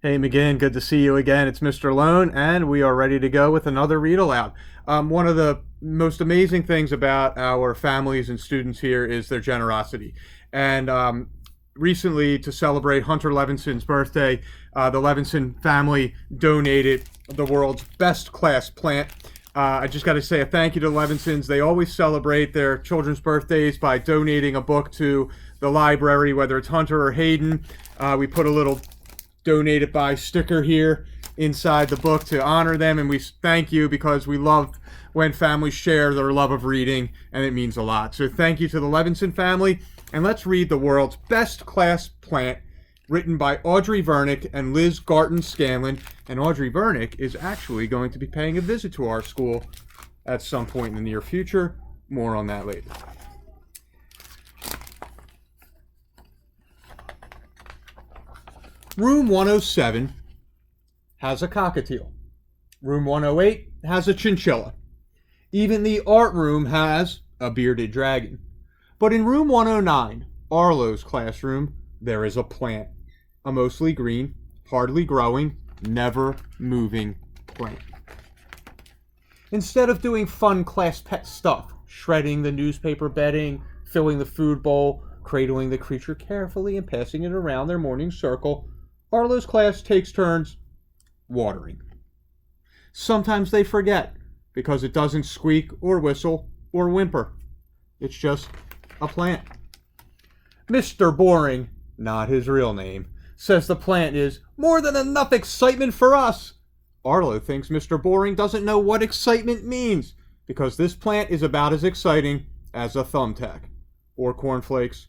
Hey McGinn, good to see you again. It's Mr. Lohn, and we are ready to go with another read aloud. One of the most amazing things about our families and students here is their generosity. And recently, to celebrate Hunter Levinson's birthday, the Levinson family donated the world's best class plant. I just got to say a thank you to the Levinsons. They always celebrate their children's birthdays by donating a book to the library, whether it's Hunter or Hayden. We put a little donated by sticker here inside the book to honor them, and we thank you because we love when families share their love of reading, and it means a lot. So thank you to the Levinson family, and let's read The World's Best Class Plant, written by Audrey Vernick and Liz Garton Scanlon. And Audrey Vernick is actually going to be paying a visit to our school at some point in the near future. More on that later. Room 107 has a cockatiel. Room 108 has a chinchilla. Even the art room has a bearded dragon. But in room 109, Arlo's classroom, there is a plant. A mostly green, hardly growing, never moving plant. Instead of doing fun class pet stuff, shredding the newspaper bedding, filling the food bowl, cradling the creature carefully and passing it around their morning circle, Arlo's class takes turns watering. Sometimes they forget because it doesn't squeak or whistle or whimper. It's just a plant. Mr. Boring, not his real name, says the plant is more than enough excitement for us. Arlo thinks Mr. Boring doesn't know what excitement means because this plant is about as exciting as a thumbtack, or cornflakes,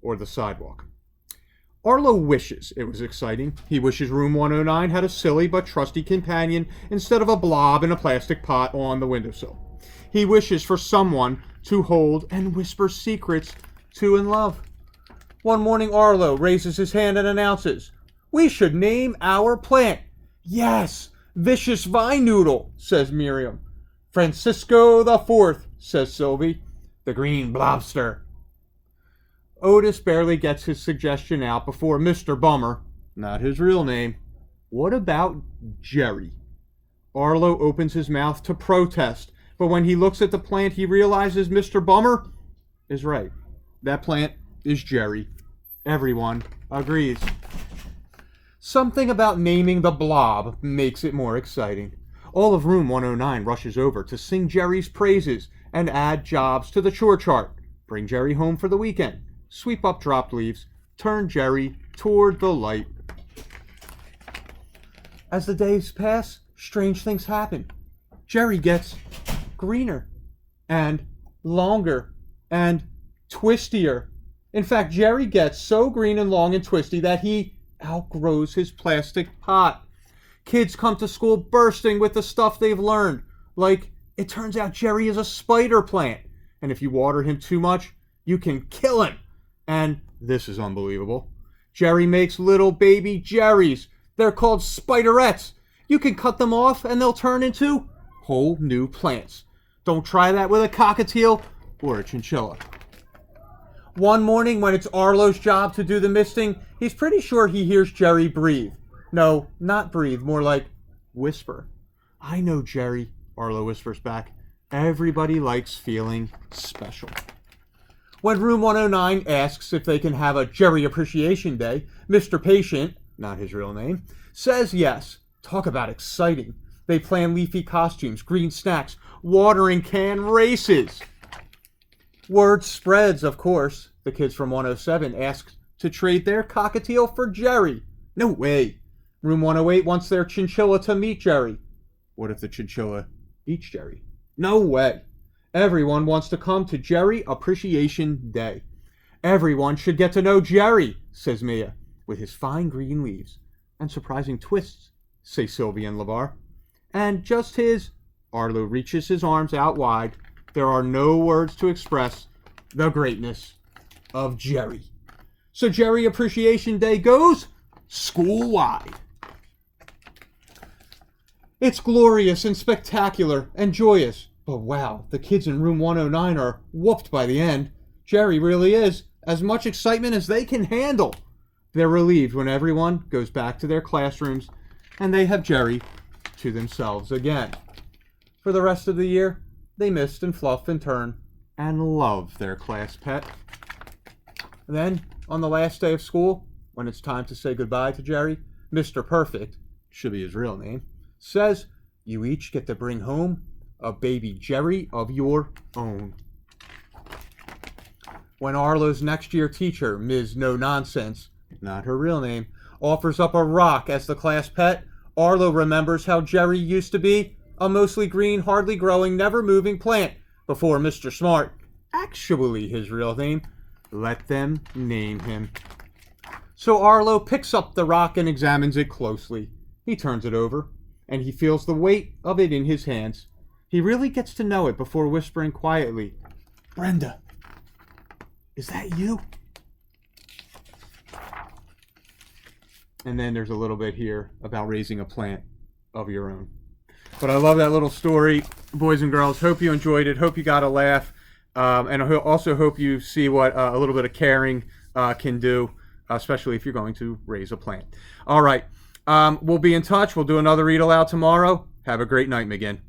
or the sidewalk. Arlo wishes it was exciting. He wishes room 109 had a silly but trusty companion instead of a blob in a plastic pot on the windowsill. He wishes for someone to hold and whisper secrets to in love. One morning Arlo raises his hand and announces, "We should name our plant." "Yes, Vicious Vine Noodle," says Miriam. "Francisco the Fourth," says Sylvie. "The Green Blobster." Otis barely gets his suggestion out before Mr. Bummer, not his real name, "What about Jerry?" Arlo opens his mouth to protest, but when he looks at the plant, he realizes Mr. Bummer is right. That plant is Jerry. Everyone agrees. Something about naming the blob makes it more exciting. All of room 109 rushes over to sing Jerry's praises and add jobs to the chore chart. Bring Jerry home for the weekend. Sweep up dropped leaves, turn Jerry toward the light. As the days pass, strange things happen. Jerry gets greener and longer and twistier. In fact, Jerry gets so green and long and twisty that he outgrows his plastic pot. Kids come to school bursting with the stuff they've learned. Like, it turns out Jerry is a spider plant, and if you water him too much, you can kill him. And this is unbelievable. Jerry makes little baby Jerrys. They're called spiderettes. You can cut them off and they'll turn into whole new plants. Don't try that with a cockatiel or a chinchilla. One morning when it's Arlo's job to do the misting, he's pretty sure he hears Jerry breathe. No, not breathe, more like whisper. "I know, Jerry," Arlo whispers back. "Everybody likes feeling special." When room 109 asks if they can have a Jerry Appreciation Day, Mr. Patient, not his real name, says yes. Talk about exciting. They plan leafy costumes, green snacks, watering can races. Word spreads, of course. The kids from 107 ask to trade their cockatiel for Jerry. No way. Room 108 wants their chinchilla to meet Jerry. What if the chinchilla eats Jerry? No way. Everyone wants to come to Jerry Appreciation Day. Everyone should get to know Jerry, says Mia, with his fine green leaves and surprising twists, say Sylvie and LeVar. And just his, Arlo reaches his arms out wide. There are no words to express the greatness of Jerry. So Jerry Appreciation Day goes school-wide. It's glorious and spectacular and joyous. But wow, the kids in room 109 are whooped by the end. Jerry really is as much excitement as they can handle. They're relieved when everyone goes back to their classrooms and they have Jerry to themselves again. For the rest of the year, they mist and fluff and turn and love their class pet. Then, on the last day of school, when it's time to say goodbye to Jerry, Mr. Perfect, should be his real name, says, "You each get to bring home a baby Jerry of your own." When Arlo's next year teacher, Ms. No Nonsense, not her real name, offers up a rock as the class pet, Arlo remembers how Jerry used to be a mostly green, hardly growing, never moving plant before Mr. Smart, actually his real name, let them name him. So Arlo picks up the rock and examines it closely. He turns it over, and he feels the weight of it in his hands. He really gets to know it before whispering quietly, "Brenda, is that you?" And then there's a little bit here about raising a plant of your own. But I love that little story, boys and girls. Hope you enjoyed it. Hope you got a laugh. And I also hope you see what a little bit of caring can do, especially if you're going to raise a plant. All right. We'll be in touch. We'll do another read aloud tomorrow. Have a great night, McGinn.